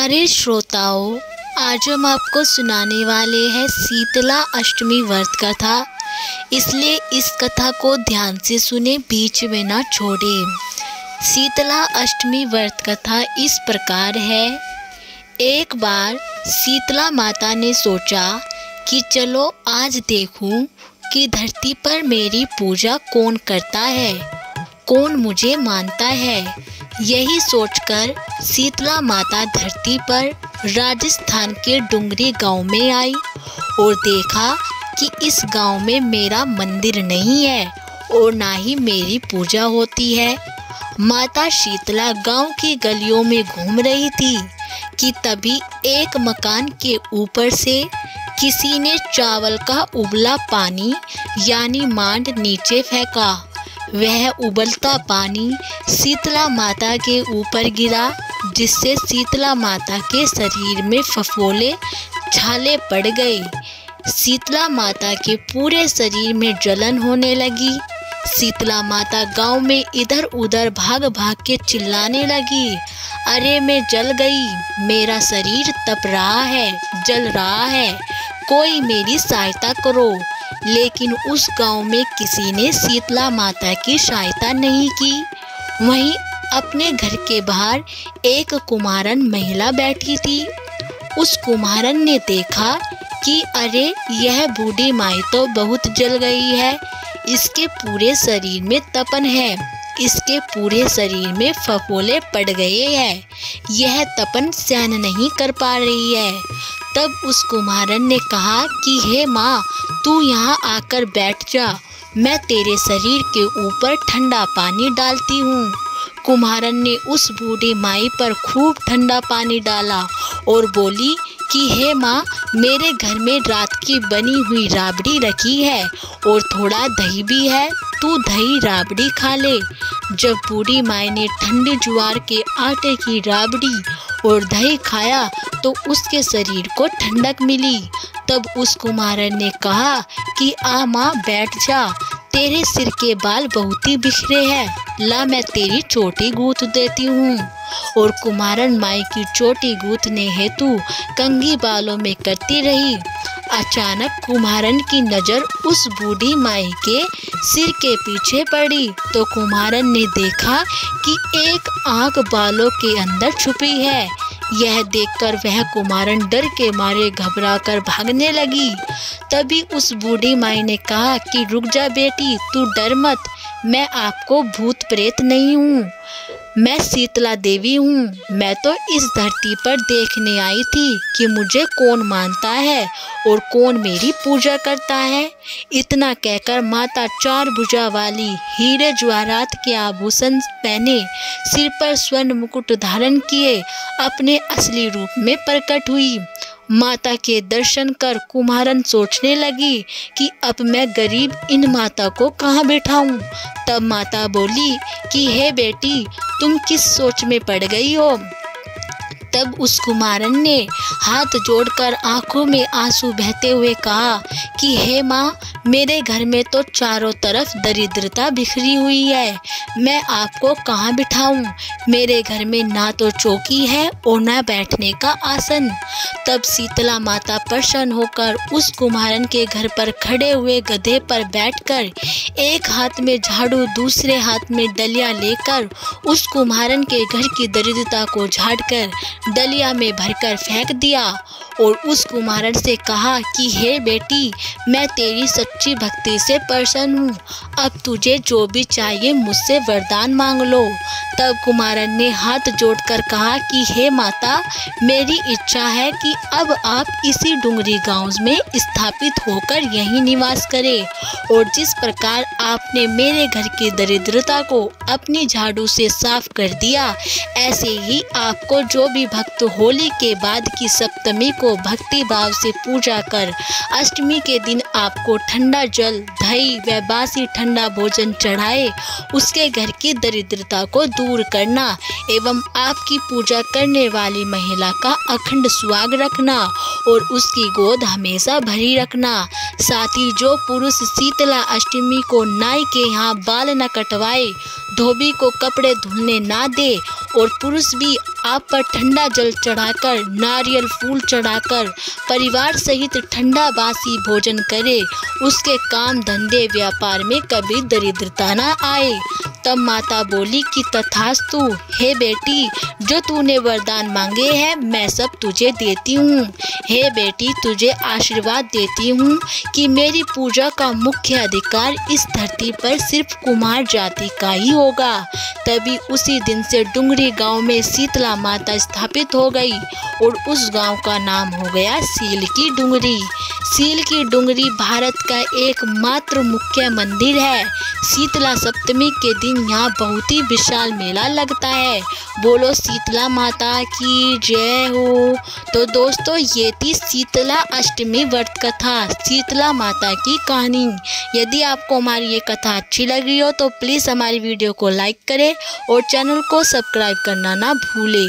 अरे श्रोताओं, आज हम आपको सुनाने वाले हैं शीतला अष्टमी व्रत कथा। इसलिए इस कथा को ध्यान से सुने, बीच में ना छोड़ें। शीतला अष्टमी व्रत कथा इस प्रकार है। एक बार शीतला माता ने सोचा कि चलो आज देखूं कि धरती पर मेरी पूजा कौन करता है, कौन मुझे मानता है। यही सोचकर शीतला माता धरती पर राजस्थान के डुंगरी गांव में आई और देखा कि इस गांव में मेरा मंदिर नहीं है और ना ही मेरी पूजा होती है। माता शीतला गांव की गलियों में घूम रही थी कि तभी एक मकान के ऊपर से किसी ने चावल का उबला पानी यानी मांड नीचे फेंका। वह उबलता पानी शीतला माता के ऊपर गिरा, जिससे शीतला माता के शरीर में फफोले छाले पड़ गए। शीतला माता के पूरे शरीर में जलन होने लगी। शीतला माता गांव में इधर उधर भाग भाग के चिल्लाने लगी, अरे मैं जल गई, मेरा शरीर तप रहा है, जल रहा है, कोई मेरी सहायता करो। लेकिन उस गांव में किसी ने शीतला माता की सहायता नहीं की। वहीं अपने घर के बाहर एक कुमारन महिला बैठी थी। उस कुमारन ने देखा कि अरे यह बूढ़ी माई तो बहुत जल गई है, इसके पूरे शरीर में तपन है, इसके पूरे शरीर में फफोले पड़ गए हैं, यह तपन सहन नहीं कर पा रही है। तब उस कुमारन ने कहा कि हे माँ, तू यहाँ आकर बैठ जा, मैं तेरे शरीर के ऊपर ठंडा पानी डालती हूँ। कुम्हारन ने उस बूढ़ी माई पर खूब ठंडा पानी डाला और बोली कि हे माँ, मेरे घर में रात की बनी हुई राबड़ी रखी है और थोड़ा दही भी है, तू दही राबड़ी खा ले। जब बूढ़ी माई ने ठंडे ज्वार के आटे की राबड़ी और दही खाया तो उसके शरीर को ठंडक मिली। तब उस कुमारन ने कहा कि आ माँ बैठ जा, तेरे सिर के बाल बहुत ही बिखरे हैं, ला मैं तेरी चोटी गूंथ देती हूँ। और कुमारन माई की चोटी गूंथने हेतु कंघी बालों में करती रही। अचानक कुम्हारन की नज़र उस बूढ़ी माई के सिर के पीछे पड़ी तो कुम्हारन ने देखा कि एक आंख बालों के अंदर छुपी है। यह देखकर वह कुम्हारन डर के मारे घबराकर भागने लगी। तभी उस बूढ़ी माई ने कहा कि रुक जा बेटी, तू डर मत, मैं आपको भूत प्रेत नहीं हूँ, मैं शीतला देवी हूँ। मैं तो इस धरती पर देखने आई थी कि मुझे कौन मानता है और कौन मेरी पूजा करता है। इतना कहकर माता चार भुजा वाली हीरे जवाहरात के आभूषण पहने, सिर पर स्वर्ण मुकुट धारण किए अपने असली रूप में प्रकट हुई। माता के दर्शन कर कुम्हारन सोचने लगी कि अब मैं गरीब इन माता को कहाँ बिठाऊं। तब माता बोली कि हे बेटी, तुम किस सोच में पड़ गई हो। तब उस कुम्हारन ने हाथ जोड़कर आंखों में आंसू बहते हुए कहा कि हे माँ, मेरे घर में तो चारों तरफ दरिद्रता बिखरी हुई है, मैं आपको कहाँ बिठाऊं। मेरे घर में ना तो चौकी है और ना बैठने का आसन। तब शीतला माता प्रसन्न होकर उस कुम्हारन के घर पर खड़े हुए गधे पर बैठकर एक हाथ में झाड़ू दूसरे हाथ में डलिया लेकर उस कुम्हारन के घर की दरिद्रता को झाड़कर डलिया में भरकर फेंक दिया और उस कुम्हारन से कहा कि हे बेटी, मैं तेरी सच्ची भक्ति से प्रसन्न हूँ, अब तुझे जो भी चाहिए मुझसे वरदान मांग लो। तब कुम्हारन ने हाथ जोड़कर कहा कि हे माता, मेरी इच्छा है कि अब आप इसी डुंगरी गांव में स्थापित होकर यहीं निवास करें और जिस प्रकार आपने मेरे घर की दरिद्रता को अपनी झाड़ू से साफ कर दिया, ऐसे ही आपको जो भी भक्त होली के बाद की सप्तमी को भक्ति भाव से पूजा कर अष्टमी के दिन आपको ठंडा जल, दही व बासी ठंडा भोजन चढ़ाए, उसके घर की दरिद्रता को दूर करना एवं आपकी पूजा करने वाली महिला का अखंड सुहाग रखना और उसकी गोद हमेशा भरी रखना। साथ ही जो पुरुष शीतला अष्टमी को नाई के यहाँ बाल न कटवाए, धोबी को कपड़े धुलने ना दे और पुरुष भी आप पर ठंडा जल चढ़ाकर, नारियल फूल चढ़ाकर परिवार सहित ठंडा बासी भोजन करे, उसके काम धंधे व्यापार में कभी दरिद्रता न आए। तब माता बोली कि तथास्तु, हे बेटी, जो तूने वरदान मांगे हैं मैं सब तुझे देती हूँ। हे बेटी, तुझे आशीर्वाद देती हूँ कि मेरी पूजा का मुख्य अधिकार इस धरती पर सिर्फ कुमार जाति का ही होगा। तभी उसी दिन से डुंगरी गांव में शीतला माता स्थापित हो गई और उस गांव का नाम हो गया सील की डुंगरी। सील की डुंगरी भारत का एकमात्र मुख्य मंदिर है। शीतला सप्तमी के दिन यहाँ बहुत ही विशाल मेला लगता है। बोलो शीतला माता की जय हो। तो दोस्तों, ये थी शीतला अष्टमी व्रत कथा, शीतला माता की कहानी। यदि आपको हमारी ये कथा अच्छी लगी हो तो प्लीज़ हमारी वीडियो को लाइक करें और चैनल को सब्सक्राइब करना ना भूलें।